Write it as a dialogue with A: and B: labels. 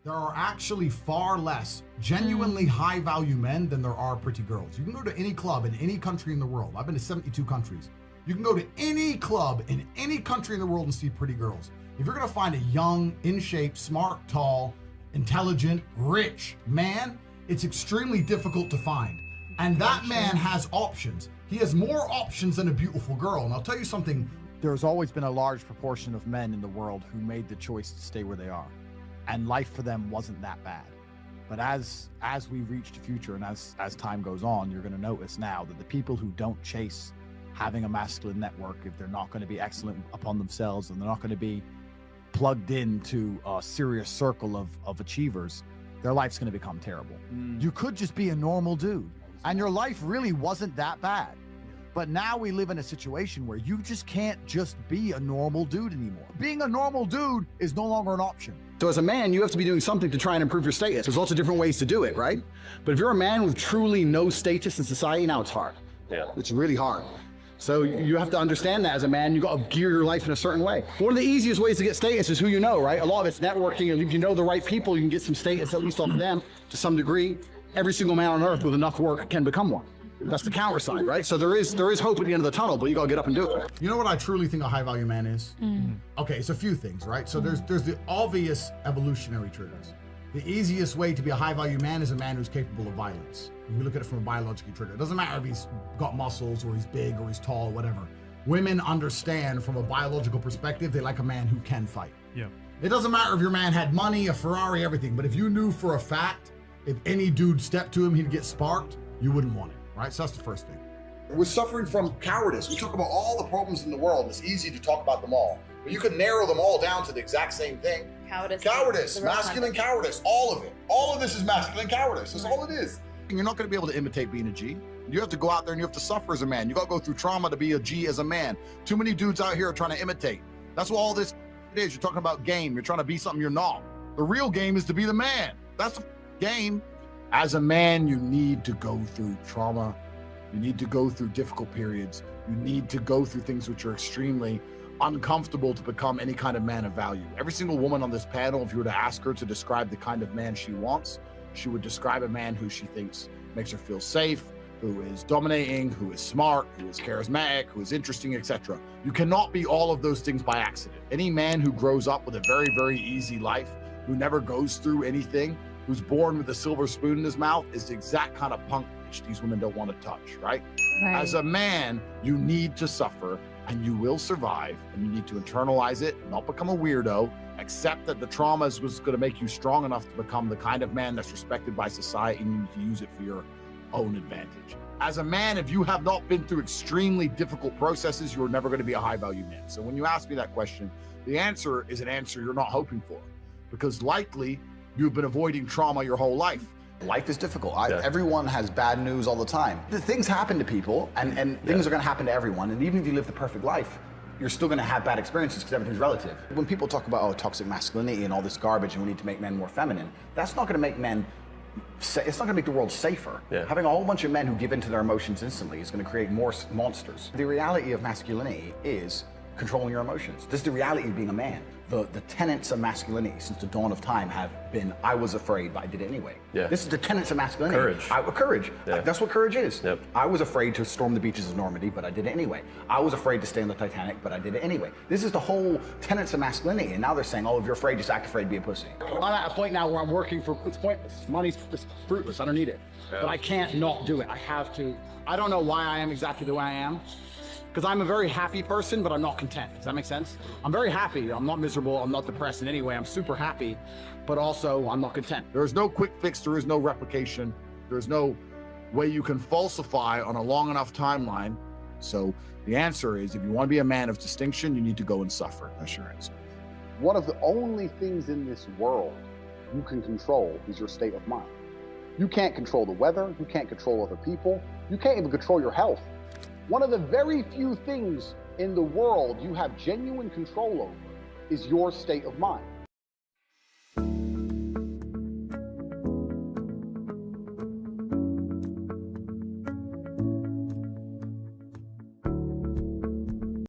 A: There are actually far less genuinely high-value men than there are pretty girls. You can go to any club in any country in the world. I've been to 72 countries. You can go to any club in any country in the world and see pretty girls. If you're gonna find a young, in shape, smart, tall, intelligent, rich man, it's extremely difficult to find. And that man has options. He has more options than a beautiful girl. And I'll tell you something.
B: There's always been a large proportion of men in the world who made the choice to stay where they are. And life for them wasn't that bad. But as we reach the future and as time goes on, you're gonna notice now that the people who don't chase having a masculine network, if they're not gonna be excellent upon themselves and they're not gonna be plugged into a serious circle of achievers, their life's gonna become terrible. You could just be a normal dude and your life really wasn't that bad. But now we live in a situation where you just can't just be a normal dude anymore. Being a normal dude is no longer an option.
C: So as a man, you have to be doing something to try and improve your status. There's lots of different ways to do it, right? But if you're a man with truly no status in society, now it's hard.
D: Yeah.
C: It's really hard. So you have to understand that as a man, you got to gear your life in a certain way. One of the easiest ways to get status is who you know, right? A lot of it's networking, and if you know the right people, you can get some status at least off of them to some degree. Every single man on earth with enough work can become one. That's the counter side, right? So there is hope at the end of the tunnel, but you gotta get up and do it.
A: You know what I truly think a high value man is? Okay, it's a few things, right? So there's the obvious evolutionary triggers. The easiest way to be a high value man is a man who's capable of violence. If we look at it from a biological trigger, it doesn't matter if he's got muscles or he's big or he's tall or whatever. Women understand from a biological perspective, they like a man who can fight.
E: Yeah.
A: It doesn't matter if your man had money, a Ferrari, everything, but if you knew for a fact, if any dude stepped to him, he'd get sparked, you wouldn't want it. Right? So that's the first thing. We're suffering from cowardice. We talk about all the problems in the world, and it's easy to talk about them all. But you can narrow them all down to the exact same thing. Cowardice, masculine cowardice, all of it. All of this is masculine cowardice. That's all it is.
B: You're not gonna be able to imitate being a G. You have to go out there and you have to suffer as a man. You gotta go through trauma to be a G as a man. Too many dudes out here are trying to imitate. That's what all this is. You're talking about game. You're trying to be something you're not. The real game is to be the man. That's the game. As a man, you need to go through trauma. You need to go through difficult periods. You need to go through things which are extremely uncomfortable to become any kind of man of value. Every single woman on this panel, if you were to ask her to describe the kind of man she wants, she would describe a man who she thinks makes her feel safe, who is dominating, who is smart, who is charismatic, who is interesting, etc. You cannot be all of those things by accident. Any man who grows up with a very, very easy life, who never goes through anything, who's born with a silver spoon in his mouth is the exact kind of punk which these women don't want to touch, right? As a man, you need to suffer and you will survive, and you need to internalize it, not become a weirdo, accept that the trauma is what's going to make you strong enough to become the kind of man that's respected by society, and you need to use it for your own advantage. As a man, if you have not been through extremely difficult processes, you're never going to be a high value man. So when you ask me that question, the answer is an answer you're not hoping for, because likely you've been avoiding trauma your whole life.
C: Life is difficult. Everyone has bad news all the time. Things happen to people, and things are going to happen to everyone. And even if you live the perfect life, you're still going to have bad experiences because everything's relative. When people talk about toxic masculinity and all this garbage, and we need to make men more feminine, that's not going to make men. It's not going to make the world safer. Having a whole bunch of men who give in to their emotions instantly is going to create more monsters. The reality of masculinity is controlling your emotions. This is the reality of being a man. The tenets of masculinity since the dawn of time have been, I was afraid, but I did it anyway. This is the tenets of masculinity. Courage. That's what courage is. I was afraid to storm the beaches of Normandy, but I did it anyway. I was afraid to stay on the Titanic, but I did it anyway. This is the whole tenets of masculinity, and now they're saying, oh, if you're afraid, just act afraid, be a pussy. I'm at a point now where I'm working for, it's pointless. Money's just fruitless, I don't need it. But I can't not do it, I have to. I don't know why I am exactly the way I am. Because I'm a very happy person, but I'm not content. Does that make sense? I'm very happy. I'm not miserable. I'm not depressed in any way. I'm super happy, but also I'm not content.
B: There is no quick fix. There is no replication. There's no way you can falsify on a long enough timeline. So the answer is, if you want to be a man of distinction, you need to go and suffer. That's your answer.
F: One of the only things in this world you can control is your state of mind. You can't control the weather. You can't control other people. You can't even control your health. One of the very few things in the world you have genuine control over is your state of mind.